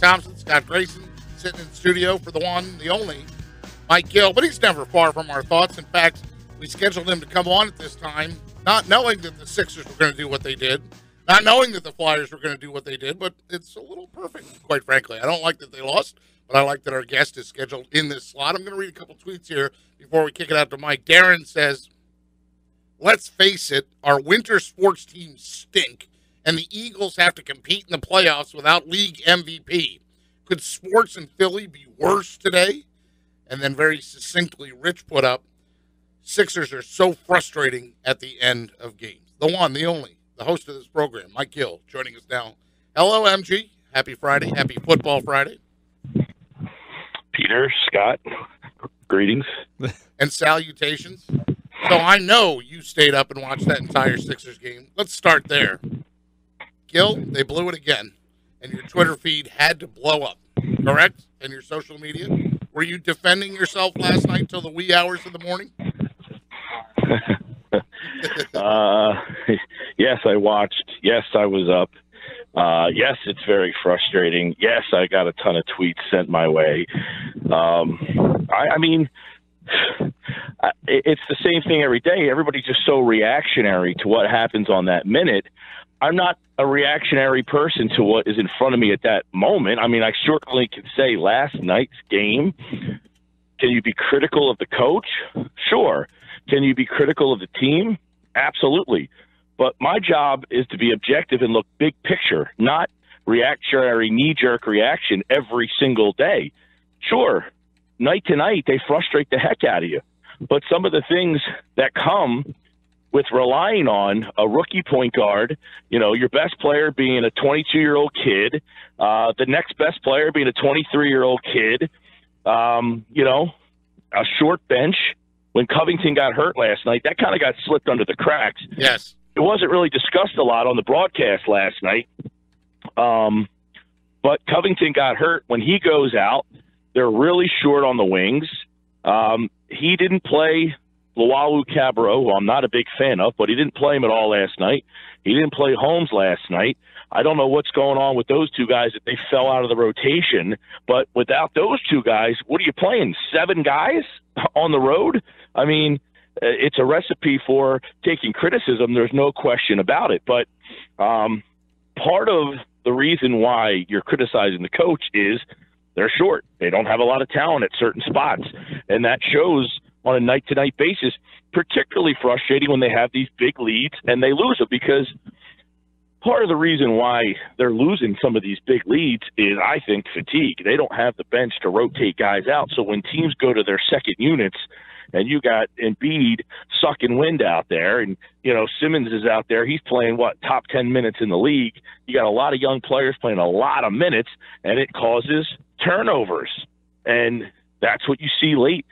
Thompson, Scott Grayson, sitting in the studio for the one, the only, Mike Gill. But he's never far from our thoughts. In fact, we scheduled him to come on at this time, not knowing that the Sixers were going to do what they did, not knowing that the Flyers were going to do what they did, but it's a little perfect, quite frankly. I don't like that they lost, but I like that our guest is scheduled in this slot. I'm going to read a couple tweets here before we kick it out to Mike. Darren says, let's face it, our winter sports teams stink, and the Eagles have to compete in the playoffs without league MVP. Could sports in Philly be worse today? And then very succinctly, Rich put up, Sixers are so frustrating at the end of games. The one, the only, the host of this program, Mike Gill, joining us now. Hello, MG. Happy Friday. Happy Football Friday. Peter, Scott, greetings. And salutations. So I know you stayed up and watched that entire Sixers game. Let's start there. Gill, they blew it again, and your Twitter feed had to blow up, correct? And your social media? Were you defending yourself last night till the wee hours of the morning? Yes, I watched. Yes, I was up. Yes, it's very frustrating. Yes, I got a ton of tweets sent my way. I mean, it's the same thing every day. Everybody's just so reactionary to what happens on that minute. I'm not a reactionary person to what is in front of me at that moment. I mean, I certainly can say last night's game, can you be critical of the coach? Sure. Can you be critical of the team? Absolutely. But my job is to be objective and look big picture, not reactionary, knee-jerk reaction every single day. Sure, night to night, they frustrate the heck out of you. But some of the things that come with relying on a rookie point guard, you know, your best player being a 22-year-old kid, the next best player being a 23-year-old kid, you know, a short bench. When Covington got hurt last night, that kind of got slipped under the cracks. Yes. It wasn't really discussed a lot on the broadcast last night. But Covington got hurt. When he goes out, they're really short on the wings. He didn't play Luwawu-Cabarrot, who I'm not a big fan of, but he didn't play him at all last night. He didn't play Holmes last night. I don't know what's going on with those two guys, that they fell out of the rotation. But without those two guys, what are you playing, 7 guys on the road? I mean, it's a recipe for taking criticism. There's no question about it. But part of the reason why you're criticizing the coach is they're short. They don't have a lot of talent at certain spots. And that shows on a night-to-night basis, particularly frustrating when they have these big leads and they lose them, because part of the reason why they're losing some of these big leads is, I think, fatigue. They don't have the bench to rotate guys out. So when teams go to their second units and you got Embiid sucking wind out there and, you know, Simmons is out there, he's playing, top 10 minutes in the league. You got a lot of young players playing a lot of minutes, and it causes turnovers. And that's what you see late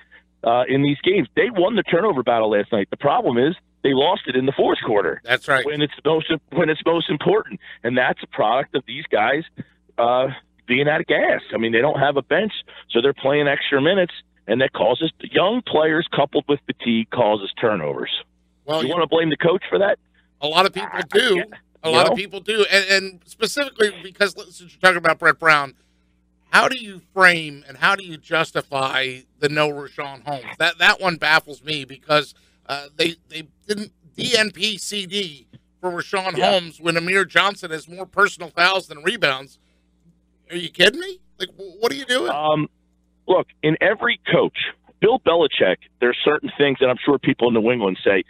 in these games. They won the turnover battle last night. The problem is they lost it in the fourth quarter. That's right. When it's most important, and that's a product of these guys being out of gas. I mean, they don't have a bench, so they're playing extra minutes, and that causes young players coupled with fatigue causes turnovers. Well, you want to blame the coach for that? A lot of people do. A lot of people do, and specifically because since you're talking about Brett Brown, how do you frame and how do you justify the no Rashawn Holmes? That one baffles me, because they didn't DNP CD for Rashawn Holmes when Amir Johnson has more personal fouls than rebounds. Are you kidding me? Like, what are you doing? Look, in every coach, Bill Belichick, there's certain things that I'm sure people in New England say,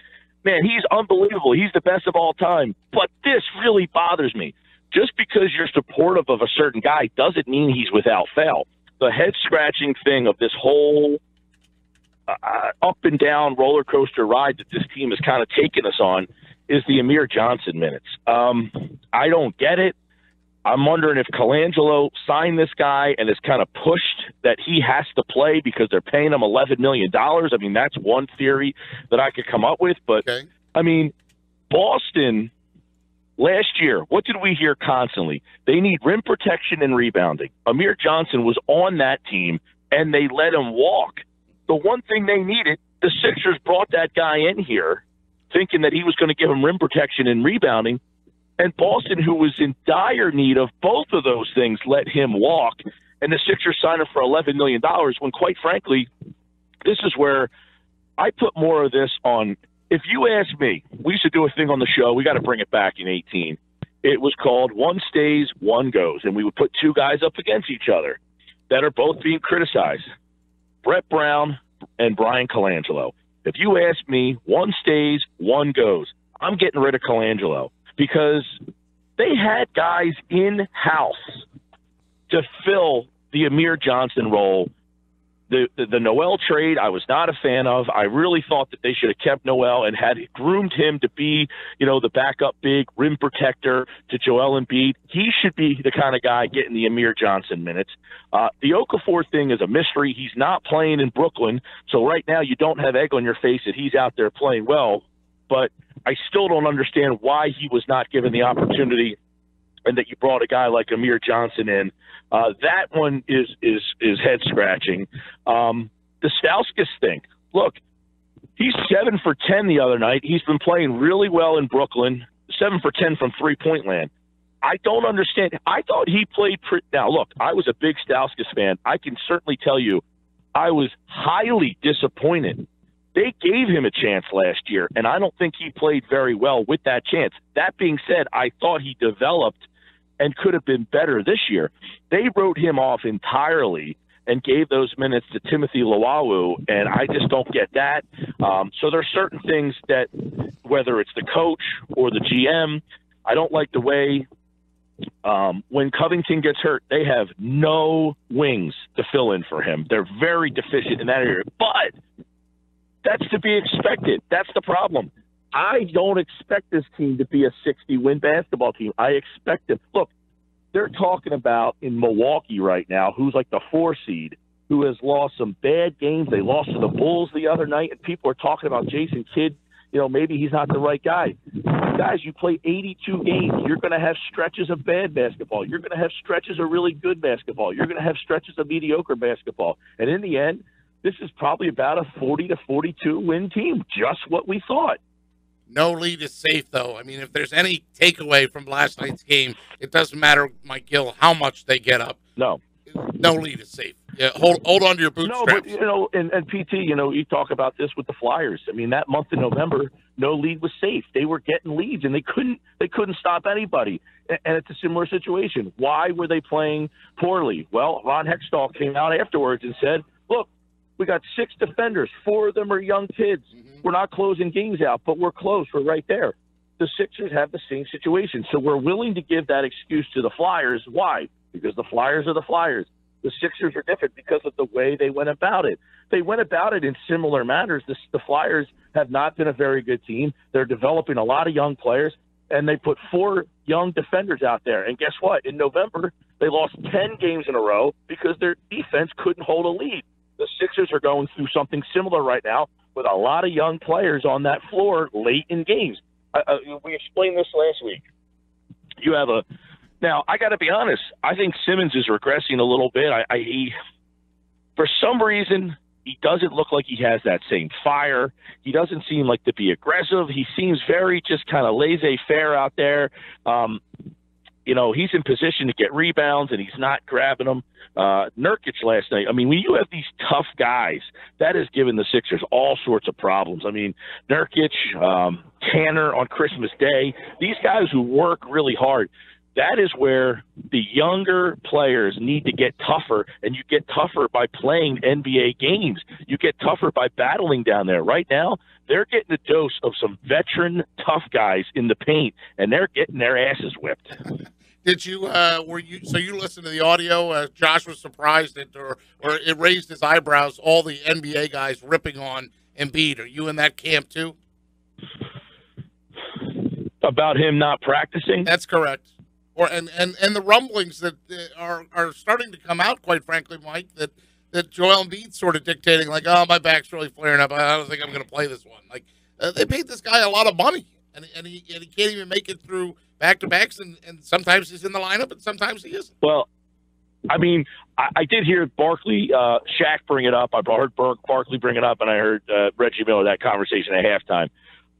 man, he's unbelievable. He's the best of all time. But this really bothers me. Just because you're supportive of a certain guy doesn't mean he's without fail. The head-scratching thing of this whole up and down roller coaster ride that this team has kind of taken us on is the Amir Johnson minutes. I don't get it. I'm wondering if Colangelo signed this guy and is kind of pushed that he has to play because they're paying him $11 million. I mean, that's one theory that I could come up with. But, I mean, Boston last year, what did we hear constantly? They need rim protection and rebounding. Amir Johnson was on that team, and they let him walk. The one thing they needed, the Sixers brought that guy in here thinking that he was going to give him rim protection and rebounding. And Boston, who was in dire need of both of those things, let him walk. And the Sixers signed him for $11 million when, quite frankly, this is where I put more of this on. If you ask me, we used to do a thing on the show. We got to bring it back in 18. It was called One Stays, One Goes. And we would put two guys up against each other that are both being criticized, Brett Brown and Brian Colangelo. If you ask me, one stays, one goes. I'm getting rid of Colangelo because they had guys in-house to fill the Amir Johnson role. The Noel trade I was not a fan of. I really thought that they should have kept Noel and had groomed him to be, the backup big rim protector to Joel Embiid. He should be the kind of guy getting the Amir Johnson minutes. The Okafor thing is a mystery. He's not playing in Brooklyn, so right now you don't have egg on your face that he's out there playing well. But I still don't understand why he was not given the opportunity and that you brought a guy like Amir Johnson in. That one is head scratching. The Stauskas thing. Look, he's 7 for 10 the other night. He's been playing really well in Brooklyn. 7 for 10 from 3-point land. I don't understand. I thought he played now. Look, I was a big Stauskas fan. I can certainly tell you, I was highly disappointed. They gave him a chance last year, and I don't think he played very well with that chance. That being said, I thought he developed and could have been better this year. They wrote him off entirely and gave those minutes to Timothy Luwawu, and I just don't get that. So there are certain things that, whether it's the coach or the GM, I don't like the way when Covington gets hurt, they have no wings to fill in for him. They're very deficient in that area. But that's to be expected. That's the problem. I don't expect this team to be a 60-win basketball team. I expect them. Look, they're talking about in Milwaukee right now, who's like the 4 seed, who has lost some bad games. They lost to the Bulls the other night, and people are talking about Jason Kidd. Maybe he's not the right guy. Guys, you play 82 games. You're going to have stretches of bad basketball. You're going to have stretches of really good basketball. You're going to have stretches of mediocre basketball. And in the end, this is probably about a 40 to 42 win team, just what we thought. No lead is safe, though. I mean, if there's any takeaway from last night's game, it doesn't matter, Mike Gill, how much they get up. No lead is safe. Yeah, hold on to your bootstraps. No, but and PT, you talk about this with the Flyers. I mean, that month in November, no lead was safe. They were getting leads, and they couldn't stop anybody. And it's a similar situation. Why were they playing poorly? Well, Ron Hextall came out afterwards and said, "Look, we got 6 defenders. 4 of them are young kids. We're not closing games out, but we're close. We're right there." The Sixers have the same situation. So we're willing to give that excuse to the Flyers. Why? Because the Flyers are the Flyers. The Sixers are different because of the way they went about it. They went about it in similar manners. The Flyers have not been a very good team. They're developing a lot of young players, and they put 4 young defenders out there. And guess what? In November, they lost 10 games in a row because their defense couldn't hold a lead. The Sixers are going through something similar right now with a lot of young players on that floor late in games. We explained this last week. Now, I got to be honest. I think Simmons is regressing a little bit. For some reason, he doesn't look like he has that same fire. He doesn't seem like to be aggressive. He seems very just kind of laissez-faire out there. He's in position to get rebounds, and he's not grabbing them. Nurkic last night, I mean, when you have these tough guys, that has given the Sixers all sorts of problems. I mean, Nurkic, Tanner on Christmas Day, these guys who work really hard, that is where the younger players need to get tougher, and you get tougher by playing NBA games. You get tougher by battling down there. Right now, they're getting a dose of some veteran tough guys in the paint, and they're getting their asses whipped. Did you you listened to the audio? Josh was surprised or it raised his eyebrows, all the NBA guys ripping on Embiid. Are you in that camp too? About him not practicing? That's correct. And the rumblings that are starting to come out, quite frankly, Mike, that Joel Embiid's sort of dictating, like, oh, my back's really flaring up. I don't think I'm going to play this one. Like, they paid this guy a lot of money, and he can't even make it through back-to-backs, and sometimes he's in the lineup, and sometimes he isn't. Well, I mean, I did hear Barkley, Shaq bring it up. I heard Barkley bring it up, and I heard Reggie Miller, that conversation at halftime.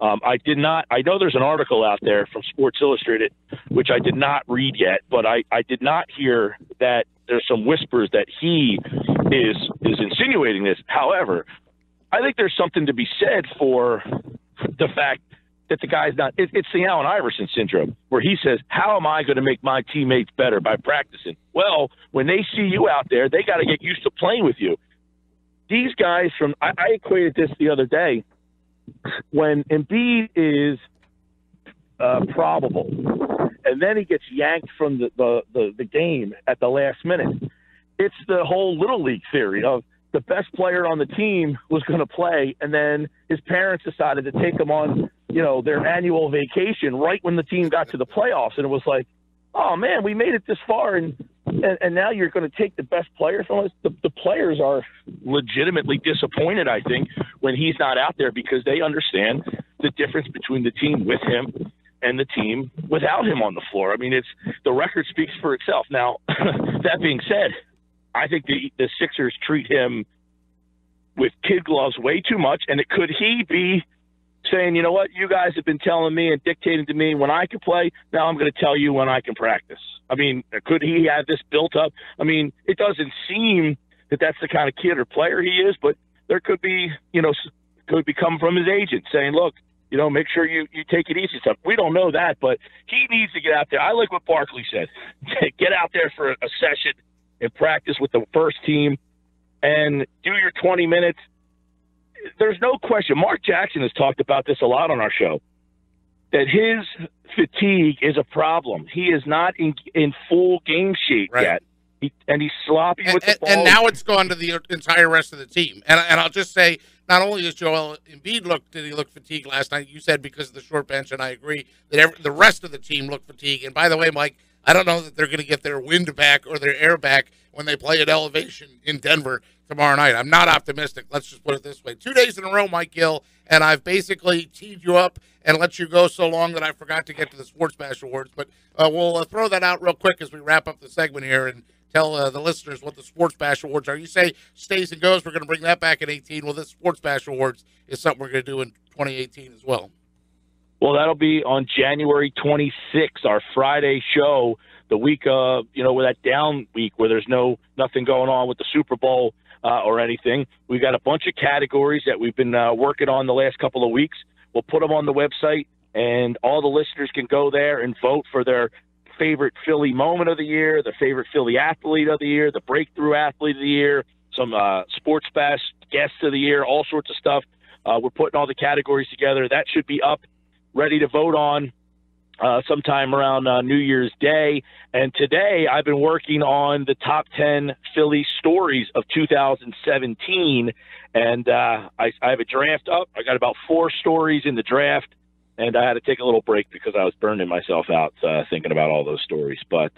I did not. I know there's an article out there from Sports Illustrated, which I did not read yet, but I did not hear that there's some whispers that he is insinuating this. However, I think there's something to be said for the fact that the guy's not. It's the Allen Iverson syndrome, where he says, "How am I going to make my teammates better by practicing?" Well, when they see you out there, they got to get used to playing with you. These guys from I equated this the other day. When Embiid is probable, and then he gets yanked from the game at the last minute, it's the whole Little League theory of the best player on the team was going to play, and then his parents decided to take him on, their annual vacation right when the team got to the playoffs, and it was like, oh man, we made it this far, and now you're going to take the best player from us. The players are legitimately disappointed, I think, when he's not out there, because they understand the difference between the team with him and the team without him on the floor. I mean, the record speaks for itself. Now, that being said, I think the Sixers treat him with kid gloves way too much, and could he be saying, you know what, you guys have been telling me and dictating to me when I can play, now I'm going to tell you when I can practice. I mean, could he have this built up? I mean, it doesn't seem that that's the kind of kid or player he is, but there could be, could be coming from his agent saying, look, make sure you take it easy. Stuff. We don't know that, but he needs to get out there. I like what Barkley said. Get out there for a session and practice with the first team and do your 20 minutes. There's no question. Mark Jackson has talked about this a lot on our show, that his fatigue is a problem. He is not in full game shape yet. He's sloppy with the ball. And now it's gone to the entire rest of the team. And I'll just say, not only does Joel Embiid did he look fatigued last night, you said because of the short bench, and I agree, that the rest of the team looked fatigued. And by the way, Mike, I don't know that they're going to get their wind back or their air back when they play at elevation in Denver tomorrow night. I'm not optimistic. Let's just put it this way. 2 days in a row, Mike Gill, and I've basically teed you up and let you go so long that I forgot to get to the Sports Bash Awards. But we'll throw that out real quick as we wrap up the segment here and tell the listeners what the Sports Bash Awards are. You say stays and goes. We're going to bring that back in 2018. Well, this Sports Bash Awards is something we're going to do in 2018 as well. Well, that'll be on January 26th, our Friday show, the week of, with that down week where there's nothing going on with the Super Bowl or anything. We've got a bunch of categories that we've been working on the last couple of weeks. We'll put them on the website, and all the listeners can go there and vote for their favorite Philly moment of the year, the favorite Philly athlete of the year, the breakthrough athlete of the year, some Sports Bash guests of the year, all sorts of stuff. We're putting all the categories together. That should be up, ready to vote on sometime around New Year's Day. And today I've been working on the top 10 Philly stories of 2017. And I have a draft up. I got about 4 stories in the draft, and I had to take a little break because I was burning myself out thinking about all those stories. But,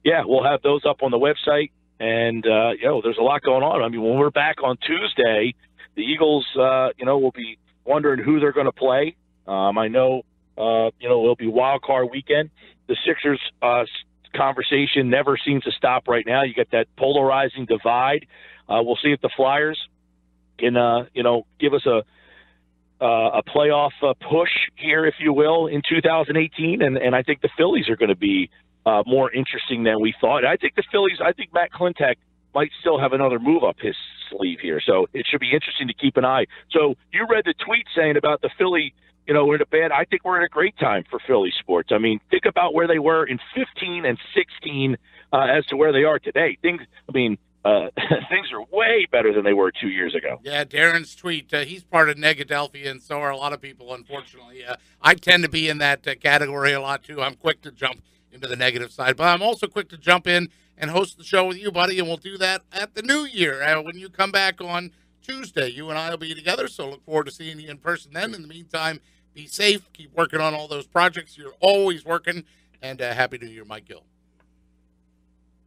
we'll have those up on the website. And, there's a lot going on. I mean, when we're back on Tuesday, the Eagles, will be wondering who they're going to play. I know, it'll be wild card weekend. The Sixers conversation never seems to stop right now. You get that polarizing divide. We'll see if the Flyers can, give us a playoff push here, if you will, in 2018. And I think the Phillies are going to be more interesting than we thought. I think Matt Klintak might still have another move up his sleeve here. So it should be interesting to keep an eye. So you read the tweet saying about the Philly, we're in a bad. I think we're in a great time for Philly sports. I mean, think about where they were in 15 and 16 as to where they are today. Things are way better than they were 2 years ago. Yeah, Darren's tweet, he's part of Negadelphia, and so are a lot of people, unfortunately. I tend to be in that category a lot, too. I'm quick to jump into the negative side, but I'm also quick to jump in and host the show with you, buddy, and we'll do that at the new year. When you come back on Tuesday, you and I will be together, so look forward to seeing you in person then. In the meantime, be safe. Keep working on all those projects. You're always working. And Happy New Year, Mike Gill.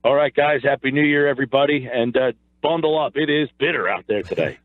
All right, guys. Happy New Year, everybody. And bundle up. It is bitter out there today.